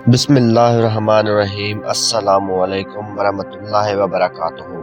بسم اللہ الرحمن الرحیم۔ السلام علیکم ورحمۃ اللہ وبرکاتہ۔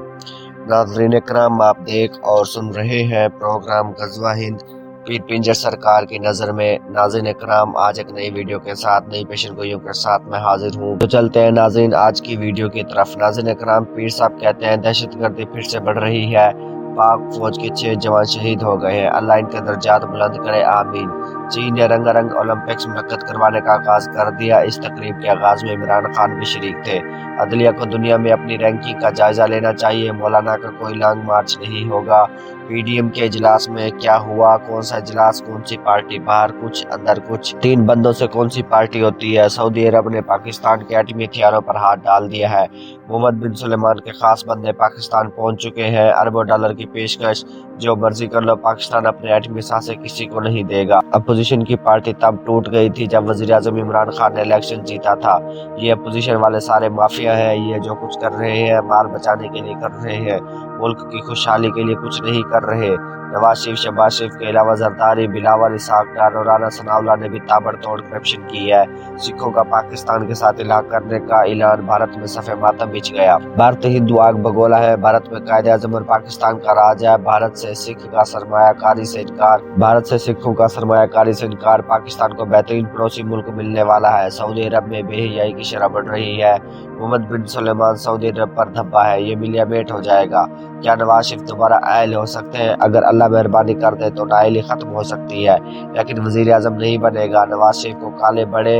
ناظرین کرام، آپ دیکھ اور سن رہے ہیں پروگرام غزوہ ہند پیر پنجر سرکار کی نظر میں۔ ناظرین کرام، آج ایک نئی ویڈیو کے ساتھ، نئی پیشن گوئیوں کے ساتھ میں حاضر ہوں۔ تو چلتے ہیں ناظرین آج کی ویڈیو کی طرف۔ ناظرین کرام، پیر صاحب کہتے ہیں دہشت گردی پھر سے بڑھ رہی ہے، پاک فوج کے 6 جوان شہید ہو گئے ہیں، اللہ ان کے درجات بلند کرے، آمین۔ چین نے رنگا رنگ اولمپکس منعقد کروانے کا آغاز کر دیا۔ اس تقریب کے آغاز میں عمران خان بھی شریک تھے۔ عدلیہ کو دنیا میں اپنی رینکنگ کا جائزہ لینا چاہیے، مولانا کا کوئی لانگ مارچ نہیں ہوگا۔ پی ڈی ایم کے اجلاس میں کیا ہوا؟ کون سا اجلاس؟ کون سی پارٹی؟ باہر کچھ اندر کچھ، 3 بندوں سے کون سی پارٹی ہوتی ہے؟ سعودی عرب نے پاکستان کے ایٹمی ہتھیاروں پر ہاتھ ڈال دیا ہے، محمد بن سلمان کے خاص بندے پاکستان پہنچ چکے ہیں، اربوں ڈالر کی پیشکش، جو مرضی کر لو، پاکستان اپنے ایٹمی اثاثے کسی کو نہیں دے گا۔ اپوزیشن کی پارٹی تب ٹوٹ گئی تھی جب وزیراعظم عمران خان نے الیکشن جیتا تھا۔ یہ اپوزیشن والے سارے مافیا ہیں، یہ جو کچھ کر رہے ہیں مال بچانے کے لیے کر رہے ہیں، ملک کی خوشحالی کے لیے کچھ نہیں کر رہے۔ نواز شریف، شہباز شریف کے علاوہ زرداری، بلاول اسحاق ڈار اور رانا ثناءاللہ نے بھی تابڑ توڑ کرپشن کی ہے۔ سکھوں کا پاکستان کے ساتھ الحاق کرنے کا اعلان، بھارت میں صف ماتم بچھ گیا۔ بھارت ہندو آگ بگولا ہے، بھارت میں قائد اعظم اور پاکستان کا راج ہے، بھارت سے سکھ کا سرمایہ کاری سے انکار، بھارت سے سکھوں کا سرمایہ کاری سے انکار، پاکستان کو بہترین پڑوسی ملک ملنے والا ہے۔ سعودی عرب میں بے حیائی کی شرح بڑھ رہی ہے، محمد بن سلمان سعودی عرب پر دھبا ہے، یہ میلیا میٹ ہو جائے گا۔ کیا نواز شریف دوبارہ اہل ہو سکتے ہیں؟ اگر اللہ مہربانی کر دے تو نااہلی ختم ہو سکتی ہے، لیکن وزیر اعظم نہیں بنے گا۔ نواز شریف کو کالے بڑے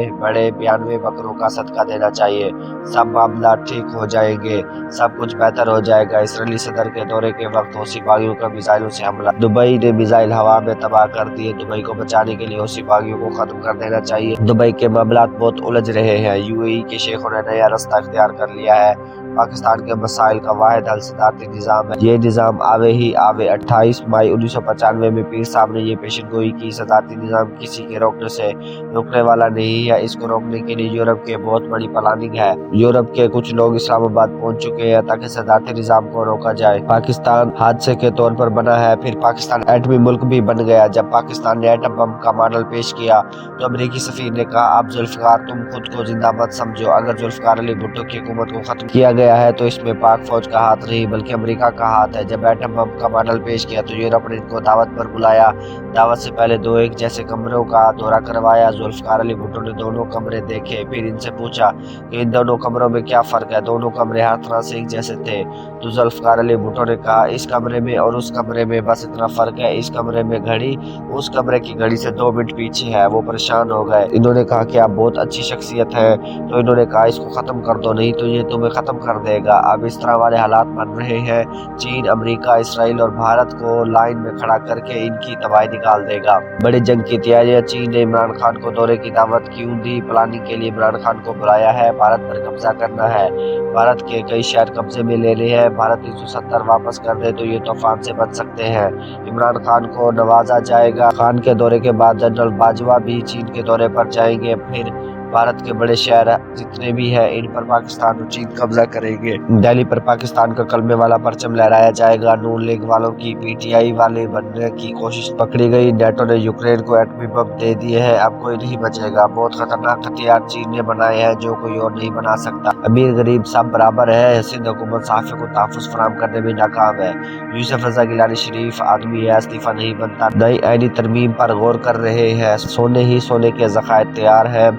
92 بکروں کا صدقہ دینا چاہیے، سب معاملات ٹھیک ہو جائیں گے، سب کچھ بہتر ہو جائے گا۔ اسرائیلی صدر کے دورے کے وقت حوثی باغیوں کا میزائلوں سے حملہ، دبئی نے میزائل ہوا میں تباہ کر دیے۔ دبئی کو بچانے کے لیے حوثی باغیوں کو ختم کر دینا چاہیے۔ دبئی کے معاملات بہت الجھ رہے ہیں، یو اے ای کے شیخوں نے نیا راستہ اختیار کر لیا ہے۔ پاکستان کے مسائل کا واحد حل صدارتی نظام ہے، یہ نظام آوے ہی آوے۔ 28 مئی 1995 میں پیر صاحب نے یہ پیشن گوئی کی، صدارتی نظام کسی کے روکنے سے رکنے والا نہیں ہے، اس کو روکنے کے لیے یورپ کے بہت بڑی پلاننگ ہے۔ یورپ کے کچھ لوگ اسلام آباد پہنچ چکے ہیں تاکہ صدارتی نظام کو روکا جائے۔ پاکستان حادثے کے طور پر بنا ہے، پھر پاکستان ایٹمی ملک بھی بن گیا۔ جب پاکستان نے ایٹم بم کا ماڈل پیش کیا تو امریکی سفیر نے کہا، اب ذوالفقار تم خود کو زندہ مت سمجھو، اگر ذوالفقار علی بھٹو کی حکومت کو ختم کیا گیا ہے تو اس میں پاک فوج کا ہاتھ نہیں بلکہ امریکہ کا ہاتھ ہے۔ جب ایٹم بم کا ماڈل پیش کیا تو یورپ نے ان کو دعوت پر بلایا، دعوت سے پہلے 2 ایک جیسے کمروں کا دورہ کروایا۔ ذوالفقار علی بھٹو نے دونوں کمرے دیکھے، پھر ان سے پوچھا کہ ان دونوں کمروں میں کیا فرق ہے؟ دونوں کمرے ہر طرح سے ایک جیسے تھے۔ تو ذوالفقار علی بھٹو نے کہا، اس کمرے میں اور اس کمرے میں بس اتنا فرق ہے، اس کمرے میں گھڑی اس کمرے کی گھڑی سے 2 منٹ پیچھے ہے۔ وہ پریشان ہو گئے، انہوں نے کہا کہ آپ بہت اچھی شخصیت ہے، تو انہوں نے کہا اس کو ختم کر دو، نہیں تو یہ تمہیں ختم کر دے گا۔ اب اس طرح والے حالات بن رہے ہیں، چین، امریکہ، اسرائیل اور بھارت کو لائن میں کھڑا کر کے ان کی تباہی نکال دے گا۔ بڑی جنگ کی تیاریاں، چین نے عمران خان کو دورے کی دعوت کیوں دی؟ پلاننگ کے لیے عمران خان کو بلایا ہے، بھارت پر قبضہ کرنا ہے، بھارت کے کئی شہر قبضے میں لینے ہیں۔ بھارت 370 واپس کر دے تو یہ طوفان سے بچ سکتے ہیں، عمران خان کو نوازا جائے گا۔ خان کے دورے کے بعد جنرل باجوہ بھی چین کے دورے پر جائیں گے، پھر بھارت کے بڑے شہر جتنے بھی ہیں ان پر پاکستان اور چین قبضہ کریں گے۔ دہلی پر پاکستان کا کلمے والا پرچم لہرایا جائے گا۔ نون لیگ والوں کی پی ٹی آئی والے بننے کی کوشش پکڑی گئی۔ نیٹو نے یوکرین کو ایٹمی بم دے دیے ہیں، اب کوئی نہیں بچے گا۔ بہت خطرناک ہتھیار چین نے بنائے ہیں جو کوئی اور نہیں بنا سکتا۔ امیر غریب سب برابر ہے، سندھ حکومت صحافیوں کو تحفظ فراہم کرنے میں ناکام ہے۔ یوسف رضا گیلانی شریف آدمی ہے، استعفیٰ نہیں بنتا۔ نئی آئینی ترمیم پر غور کر رہے ہیں، سونے ہی سونے کے ذخائر تیار ہیں۔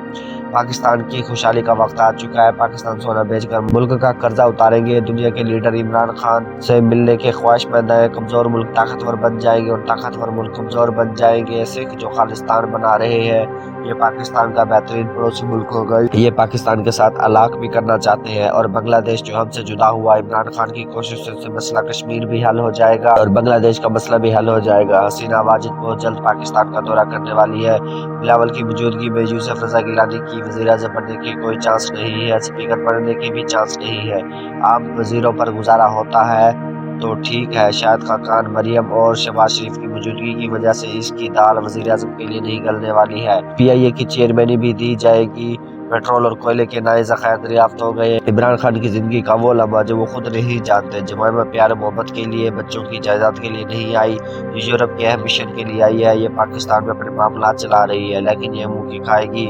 پاکستان کی خوشحالی کا وقت آ چکا ہے، پاکستان سونا بیچ کر ملک کا قرضہ اتاریں گے۔ دنیا کے لیڈر عمران خان سے ملنے کے خواہش مند ہیں، کمزور ملک طاقتور بن جائیں گے اور طاقتور ملک کمزور بن جائیں گے۔ سکھ جو خالصتان بنا رہے ہیں، یہ پاکستان کا بہترین پڑوسی ملک ہوگا، یہ پاکستان کے ساتھ الحاق بھی کرنا چاہتے ہیں۔ اور بنگلہ دیش جو ہم سے جدا ہوا، عمران خان کی کوششوں سے مسئلہ کشمیر بھی حل ہو جائے گا اور بنگلہ دیش کا مسئلہ بھی حل ہو جائے گا۔ حسینہ واجد بہت جلد پاکستان کا دورہ کرنے والی ہے۔ بلاول کی موجودگی میں یوسف رضا گیلانی کی وزیر اعظم بننے کی کوئی چانس نہیں ہے، اسپیکر بننے کی بھی چانس نہیں ہے۔ عام وزیروں پر گزارا ہوتا ہے تو ٹھیک ہے، شاہد خاقان، مریم اور شہباز شریف کی موجودگی کی وجہ سے اس کی دال وزیر اعظم کے لیے نہیں گلنے والی ہے۔ پی آئی اے کی چیئرمینی بھی دی جائے گی۔ پیٹرول اور کوئلے کے نئے ذخائر دریافت ہو گئے۔ عمران خان کی زندگی کا وہ لمحہ جو وہ خود نہیں جانتے، جمائمہ پیار محبت کے لیے، بچوں کی جائیداد کے لیے نہیں آئی، یہ یورپ کے اہم مشن کے لیے آئی ہے۔ یہ پاکستان میں اپنے معاملات چلا رہی ہے، لیکن یہ منہ کی کھائے گی۔